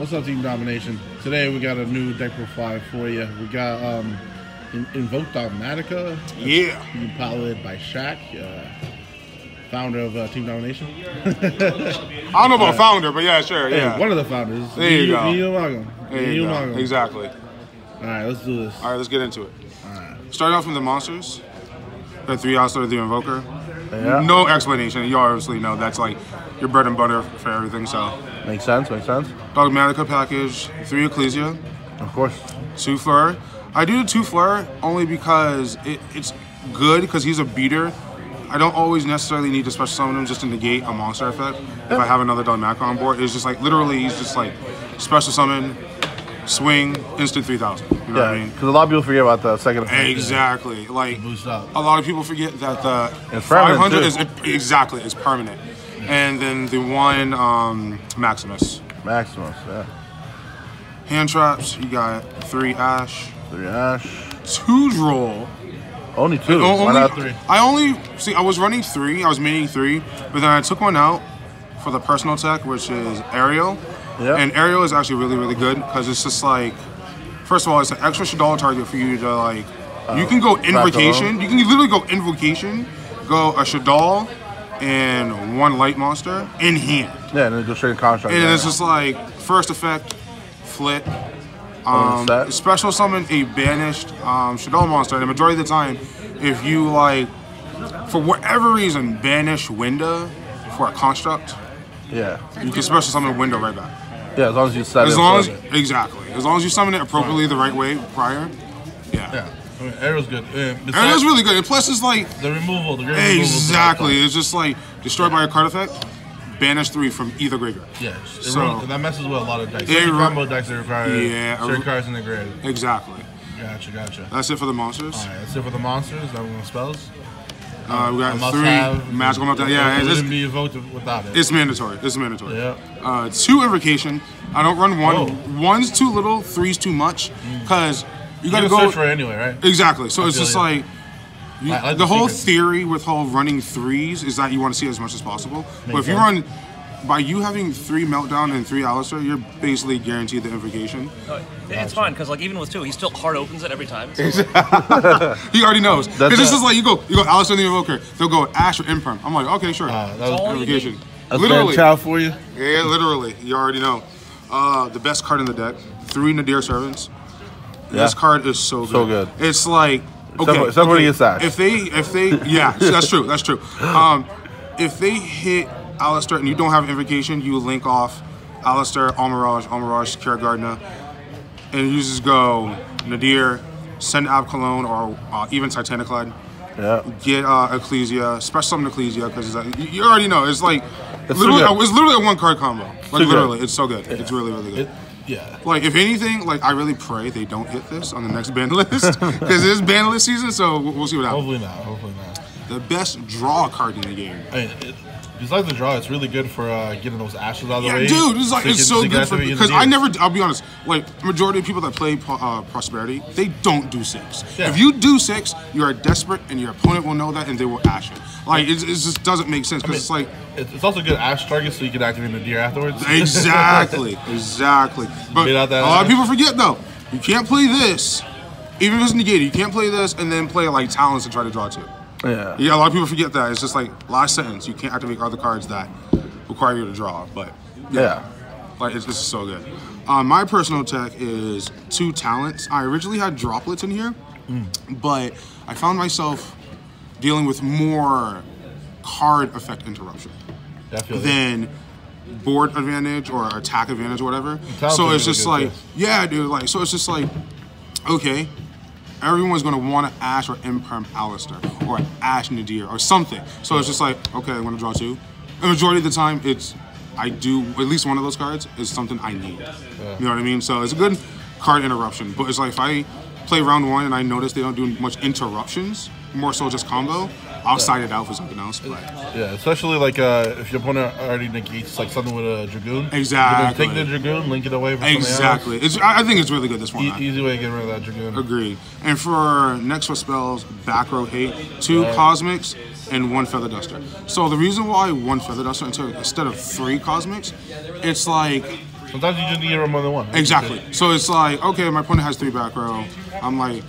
What's up, Team Domination? Today we got a new deck profile for you. We got Invoked Dogmatika. Yeah. Being piloted by Shaq, founder of Team Domination. I don't know about founder, but yeah, sure. Hey, Yeah. one of the founders. There you go. There you go. Exactly. Alright, let's do this. Alright, let's get into it. Starting off from the monsters. The 3 Ouster, the Invoker. Yeah. No explanation. You obviously know that's like your bread and butter for everything, so. Makes sense, makes sense. Dogmatika package, 3 Ecclesia. Of course. 2 Fleur. I do the 2 Fleur only because it's good because he's a beater. I don't always necessarily need to special summon him just to negate a monster effect. If I have another Dogmatika on board, it's just like literally he's just like special summon, swing, instant 3,000. You know what I mean? Because a lot of people forget about the second effect. Exactly. Like Boost up. a lot of people forget that the It's permanent, 500 too. is permanent. And then the 1 Maximus. Maximus, yeah. Hand traps, you got 3 Ash. 3 Ash. 2 Droll. Only 2. Why not 3? I was running 3, I was making 3, but then I took one out for the personal tech, which is Aerial. Yeah. And Aerial is actually really, really good because it's just like, first of all, it's an extra Shadal target for you to like, you can go Invocation, you can literally go Invocation, go a Shadal, and 1 light monster in hand. Yeah, and then go straight to construct. And it's just like, first effect, Flit. Special summon a banished Shadal monster, and the majority of the time, if you like, for whatever reason, banish Winda for a construct, yeah, you can special summon Winda right back. Yeah, as long as you set it. Exactly. As long as you summon it appropriately the right way prior. Yeah. Yeah. I mean, Arrow's good. Arrow's really good. And plus, it's like the removal. Exactly. It's just like destroyed by a card effect. Banish 3 from either graveyard. Yeah, so that messes with a lot of decks. Combo decks that require certain cards in the grave. Exactly. Gotcha. That's it for the monsters. All right, that's it for the monsters. Now we're going to spells. We got 3 magical meltdown. Yeah, it wouldn't be evoked without it. It's mandatory. It's mandatory. Yeah. 2 invocation. I don't run 1. 1's too little. 3's too much. Because you got to go search for it anyway, right? Exactly. So it's just like. The whole theory with running 3s is that you want to see as much as possible. But if you run, by you having 3 Meltdown and 3 Alistair, you're basically guaranteed the invocation. It's fine, because like even with 2, he still hard opens it every time. So. He already knows. Because this is like, you go Alistair and the Invoker, they'll go Ash or Imperm. I'm like, okay, sure. That was invocation. Literally. Child for you. Yeah, literally. You already know. The best card in the deck, 3 Nadir Servants. Yeah. This card is so good. So good. It's like, okay, somebody gets that. If they, yeah, that's true. That's true. If they hit Alistair and you don't have invocation, you link off Alistair, Almirage, Kara Gardner, and you just go Nadir, send Ab Cologne or even Titaniclad. Yeah. Get Ecclesia, special summon Ecclesia because you already know it's like it's literally a 1-card combo. Like literally, it's so good. Yeah. It's really, really good. Yeah. Like, if anything, like, I really pray they don't hit this on the next ban list. Because it is ban list season, so we'll see what happens. Hopefully not. The best draw card in the game. I mean, besides the draw, it's really good for getting those ashes out of the way. Yeah, dude, it's so good for... Because I'll be honest, like, majority of people that play Prosperity, they don't do 6. Yeah. If you do 6, you are desperate, and your opponent will know that, and they will ash it. Like, it just doesn't make sense, because it's like... It's also good ash target, so you can activate the deer afterwards. Exactly. But a lot of people forget, though. You can't play this, even if it's negated, you can't play this and then play, like, Talons to try to draw 2. Yeah, a lot of people forget that. It's just like last sentence. You can't activate other cards that require you to draw. But like it's so good. My personal tech is 2 talents. I originally had droplets in here, but I found myself dealing with more card effect interruption than board advantage or attack advantage or whatever. So it's just like, yeah, dude. Like, so it's just like, okay. Everyone's going to want to Ash or Imperm Alistair or Ash Nadir or something. So it's just like, okay, I'm going to draw 2. The majority of the time, I do, at least one of those cards is something I need. Yeah. You know what I mean? So it's a good card interruption. But it's like if I play round 1 and I notice they don't do much interruptions, more so just combo, I'll side it out for something else. But yeah, especially like if your opponent already negates like something with a Dragoon. Exactly. Take the Dragoon, link it away from something else. I think it's really good this one. Easy way to get rid of that Dragoon. Agreed. And for next for spells, back row hate, 2 Cosmics and 1 Feather Duster. So the reason why 1 Feather Duster instead of 3 Cosmics, it's like Sometimes you just need to run more than one. Exactly. So it's like, okay, my opponent has 3 back row. I'm like,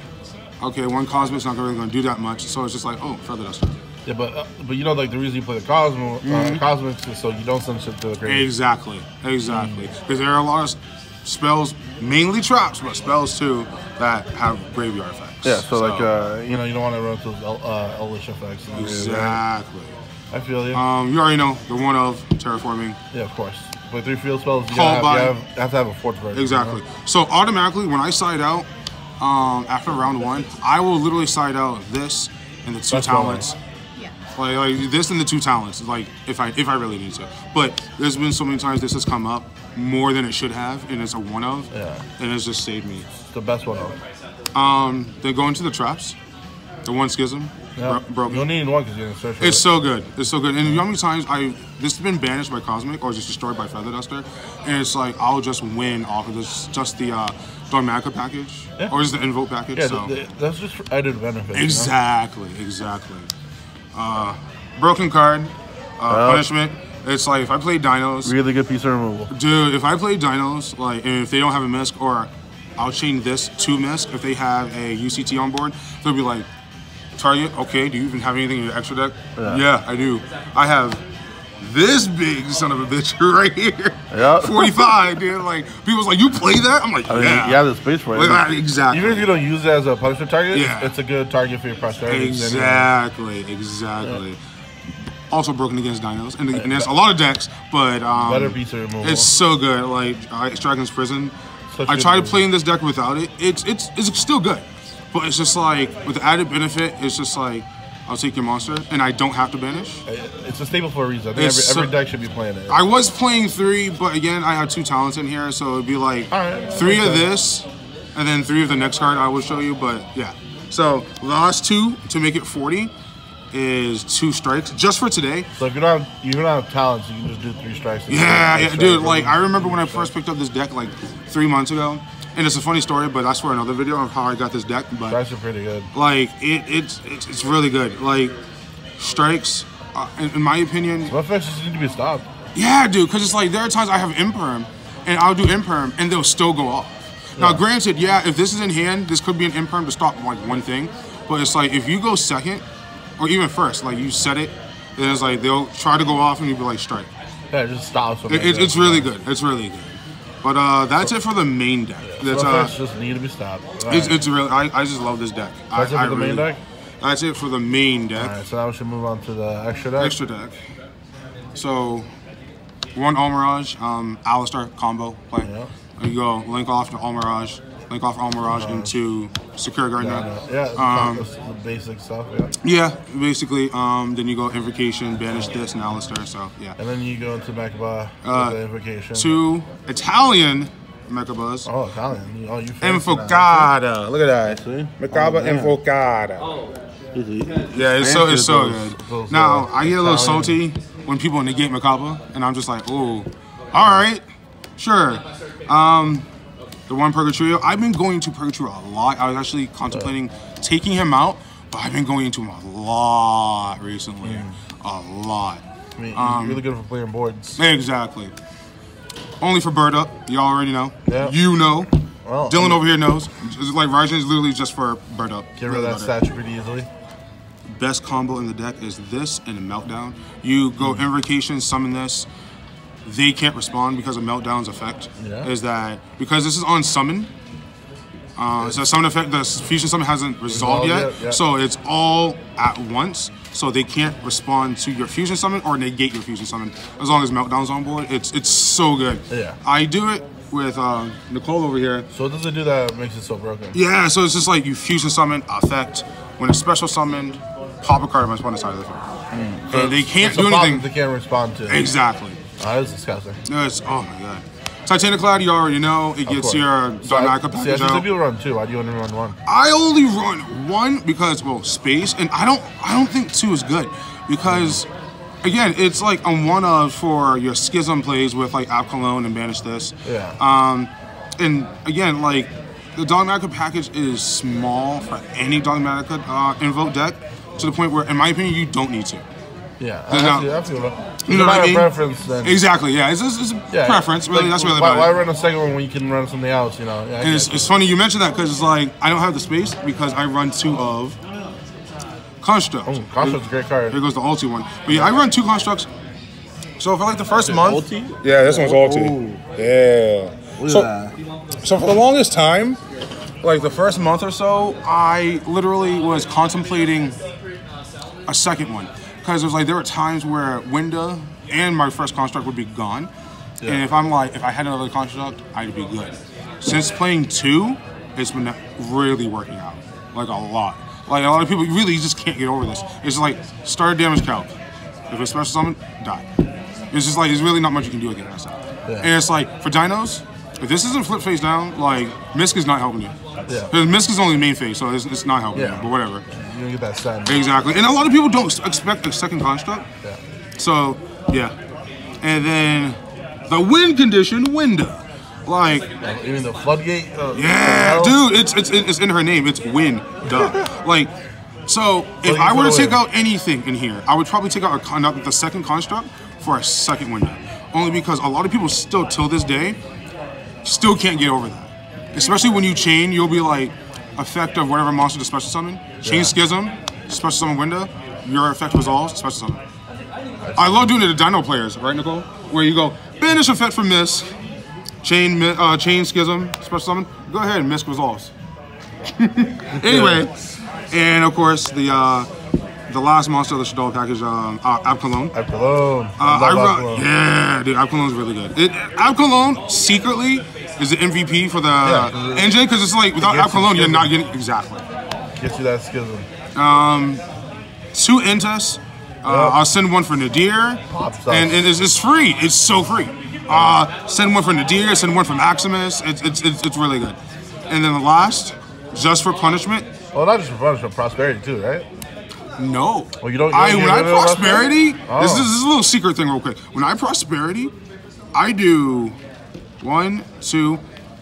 okay, 1 Cosmic's not really going to do that much. So it's just like, oh, Feather Duster. Yeah, but you know, like the reason you play the Cosmics is so you don't send shit to the grave. Exactly. Because there are a lot of spells, mainly traps, but spells too, that have graveyard effects. Yeah, so like, you know, you don't want to run those Elvish effects. Exactly. I feel you. You already know the one of terraforming. Yeah, of course. But 3 field spells, you Called by. have to have a 4th version. Exactly. You know? So automatically, when I side out, after round 1, I will literally side out this and the 2 talents. Yeah. Like this and the 2 talents, like if I really need to. But there's been so many times this has come up more than it should have, and it's a one of, and it's just saved me. It's the best one of. Then go into the traps, the 1 schism, broken. You don't need 1 because you're gonna search for It's so good. It's so good. And you know how many times this has been banished by Cosmic or just destroyed by Feather Duster, and it's like I'll just win off of this, just the Dogmatika package, or just the Invoke package. Yeah, so. that's just for added benefit. Exactly. Broken card, punishment. It's like if I play Dinos. Really good piece of removal. Dude, if I play Dinos, like, and if they don't have a Misk, or I'll chain this to Misk if they have a UCT on board, they'll be like, target, okay, do you even have anything in your extra deck? Yeah, I do. I have this big son of a bitch right here. Yeah. 45, dude. Like, people's like, you play that? I'm like, I mean, yeah. you have the space for it. Like, exactly. Even if you don't use it as a punishment target, Yeah. it's a good target for your prosperity. Exactly. Yeah. Also broken against Dinos and against a lot of decks, but better piece of removal. it's so good. Like Dragon's Prison, I tried playing this deck without it. It's still good, but it's just like with the added benefit, it's just like I'll take your monster and I don't have to banish. It's a staple for a reason. I think every deck should be playing it. I was playing 3, but again, I had 2 talents in here, so it'd be like 3 of this, and then 3 of the next card I will show you. But yeah, so the last 2 to make it 40 is 2 strikes just for today. So if you don't have talents, you can just do 3 strikes. Yeah, dude. Like I remember when I first picked up this deck like 3 months ago, and it's a funny story, but that's for another video of how I got this deck. But strikes are pretty good. Like it's really good. Like strikes, in my opinion. Some effects just need to be stopped. Yeah, dude. Because it's like there are times I have imperm, and I'll do imperm, and they'll still go off. Now, granted, yeah, if this is in hand, this could be an imperm to stop like one thing, but it's like if you go second. Or even first, like you set it, and it's like they'll try to go off and you'll be like strike. Yeah, it just stops. It's really good. It's really good. But that's it for the main deck. That's just need to be stopped. It's really. I just love this deck. That's it for the main deck. That's it for the main deck. All right, so now we should move on to the extra deck. Extra deck. So 1 Almirage, Alistar combo play. Yeah. You go link off to Almirage. Link off Almirage into Secure Gardener. Yeah, the basic stuff, Yeah, basically. Then you go Invocation, banish this, and Alistar, so yeah. And then you go into Mechaba with the Invocation. 2 Italian Mechabas. Oh, Italian. Oh, you Invocada. Look at that. Mechaba Invocada. Yeah, it's so good. Now, I get a little salty when people negate Mechaba, and I'm just like, oh, all right, sure. The 1 Purgatrio, I've been going to Purgatrio a lot. I was actually contemplating taking him out, but I've been going into him a lot recently. A lot. I mean, he's really good for playing boards. Exactly. Only for bird up. You already know. Yeah. You know. Well, Dylan over here knows. It's like Rajan is literally just for bird up. Get rid of that statue pretty easily. Best combo in the deck is this and a Meltdown. You go Invocation, summon this. They can't respond because of Meltdown's effect. Is that because this is on summon? So summon effect, the fusion summon hasn't resolved yet, so it's all at once. So they can't respond to your fusion summon or negate your fusion summon as long as Meltdown's on board. It's so good. Yeah. I do it with Nicole over here. So what does it do that makes it so broken? Yeah, so it's just like you fusion summon effect. When it's special summoned, pop a card on my opponent's side of the field. So they can't do anything. They can't respond to. Exactly. That is disgusting. Oh my god. Titanic Cloud, you already know. It gets your Dogmatika package out. You run 2. Why do you only run 1? I only run 1 because, well, space, and I don't think 2 is good because, again, it's like a 1 of for your Schism plays with like Cologne and banish this. Yeah. And again, like the Dogmatika package is small for any Dogmatika Invoke deck to the point where, in my opinion, you don't need to. Yeah, I feel that. You know what I mean? Preference, then. Exactly. Yeah, it's a preference. Really, that's really about why it. run a second one when you can run something else? You know. Yeah, and it's funny you mentioned that because it's like I don't have the space because I run 2 of Construct. Construct's a great card. There goes the ulti one. But yeah, I run 2 Constructs. So for like the first month. Ulti? Yeah, this one's ulti. Ooh. Yeah. Look at that. So for the longest time, like the first month or so, I literally was contemplating a second one. Because there were times where Winda and my first Construct would be gone. Yeah. And if I had another Construct, I'd be good. Since playing 2, it's been really working out. Like a lot. Like a lot of people really just can't get over this. It's like start a damage calc. If it's special summon, die. It's just like there's really not much you can do against that. Yeah. And it's like for dinos, if this isn't flip face down, like Misk is not helping you. Yeah. Because Misk is only main phase, so it's not helping you. But whatever. You don't get that side. Exactly. And a lot of people don't expect a second Construct. Yeah. So yeah. And then the win condition, Winda. Like even the floodgate. Yeah, dude, it's in her name. It's Winda. Like. So if I were to take out anything in here, I would probably take out the second Construct for a second window. Only because a lot of people still, till this day, still can't get over that. Especially when you chain, you'll be like, effect of whatever monster to special summon. Chain Schism, special summon window, your effect resolves, special summon. I love doing it to Dino players, right, Nicole? Where you go, banish effect from Misk, chain Schism, special summon, go ahead, Misk resolves. Anyway. And of course, the last monster of the Shaddoll package, Abkalone. Abkalone. Yeah, dude, Abkalone's really good. Abkalone secretly is the MVP for the NJ because it's like without Abkalone, you're not getting exactly. Gets you that schism. 2 Intas. I'll send 1 for Nadir, and it's free. It's so free. Send 1 for Nadir. Send 1 for Maximus. It's really good. And then the last, just for punishment. Well, not just for punishment, prosperity too, right? No. Well, you don't. When I prosperity, this is a little secret thing, real quick. When I prosperity, I do 1, 2,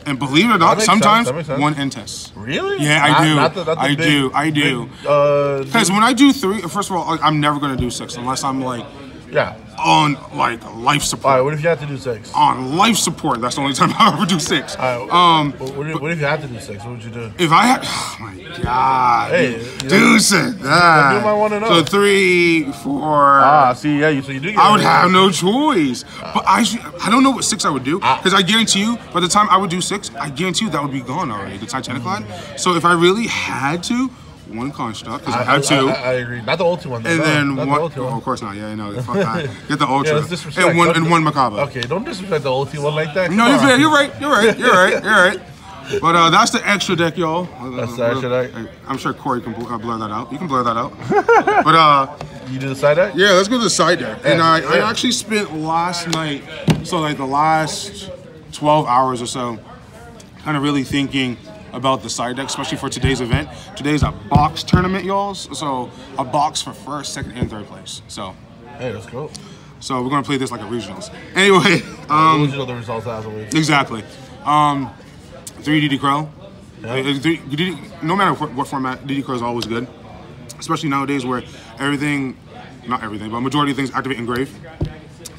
and believe it or not, sometimes 1 Intas. Really? Yeah, I do. I do. Because when I do 3, first of all, I'm never gonna do 6 unless I'm like. Yeah. On like life support. All right, what if you have to do 6? On life support, that's the only time I'll ever do 6. What if you had to do 6? What would you do? If I had, oh my god, dude said that. You might want to know. So 3, 4. See, yeah, so you do. I would have no choice, but I don't know what 6 I would do because I guarantee you, by the time I would do 6, I guarantee you that would be gone already. The Titanic line. So if I really had to. 1 Construct, because I had 2. I agree. Not the ulti one. And then 1. Oh, of course not. Yeah, I know. Fuck that. Get the ultra. And 1 Macabre. Okay, don't disrespect the ulti one like that. No, you're right. But that's the extra deck, y'all. That's the extra deck. I'm sure Corey can blur that out. You can blur that out. But you do the side deck? Yeah, let's go to the side deck. And I actually spent last night, so like the last 12 hours or so, kind of really thinking about the side deck, especially for today's event. Today's a box tournament, y'all. So a box for 1st, 2nd, and 3rd place. So hey, that's cool. So we're gonna play this like a regionals. Anyway, we'll know the results as always. Exactly. 3 DD Crow. Yeah. No matter what format, DD Crow is always good. Especially nowadays where not everything, but majority of things activate engrave.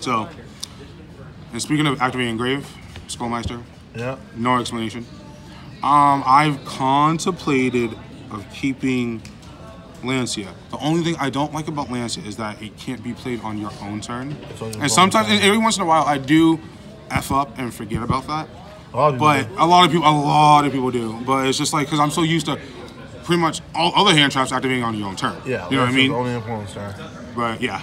So, and speaking of activating engrave, Skullmeister. Yeah. No explanation. I've contemplated of keeping Lancia. The only thing I don't like about Lancia is that it can't be played on your own turn. And sometimes, and every once in a while, I do F up and forget about that. But a lot of people do. But it's just like, because I'm so used to pretty much all other hand traps activating on your own turn. Yeah, you know what I mean? Only opponent's turn. But yeah.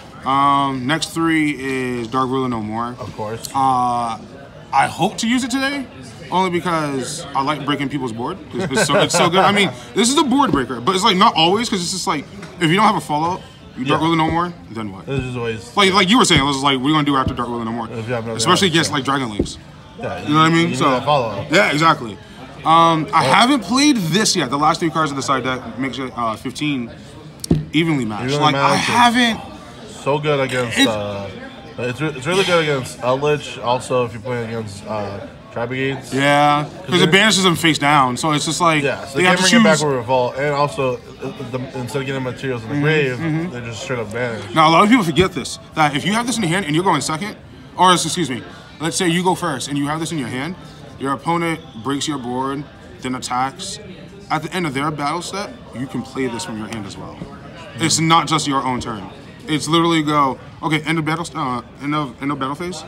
Next 3 is Dark Ruler No More. Of course. I hope to use it today. Only because I like breaking people's board. It's so good. I mean, this is a board breaker, but it's like not always because it's just like if you don't have a follow up, you Dark Ruler No More, then what? This is always like you were saying. This is like what are you gonna do after Dark Ruler No More? Especially against like Dragon Leagues. Yeah, you know what I mean? So follow up. Yeah, exactly. I haven't played this yet. The last 3 cards of the side deck makes it 15 evenly matched. I haven't. So good against. It's really good against Eldritch. Also, if you're playing against Trap Brigades. Yeah, because it banishes them face down, so it's just like Yeah, so they they have can't to bring it choose. back with Revolt, and also instead of getting materials in the grave, they just straight up banish. Now, a lot of people forget this, that if you have this in your hand and you're going second, or excuse me, let's say you go first and you have this in your hand, your opponent breaks your board, then attacks. At the end of their battle step, you can play this from your hand as well. It's not just your own turn. It's literally go, okay, end of battle, end of battle phase.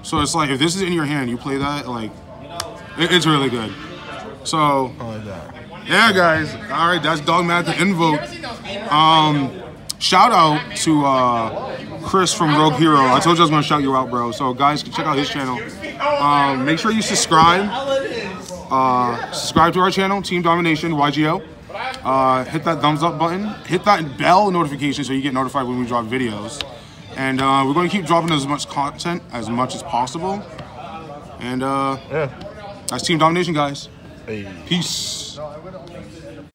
So it's like, if this is in your hand, you play that, like, it's really good. So, I like that. yeah, guys. All right, that's Dogmatika Invoked. Shout out to Chris from Rogue Hero. I told you I was gonna shout you out, bro. So guys, check out his channel. Make sure you subscribe. Subscribe to our channel, Team Domination, Yugioh. Hit that thumbs up button. Hit that bell notification so you get notified when we drop videos. And we're going to keep dropping as much content as much as possible. And Yeah. that's Team Domination, guys. Hey. Peace.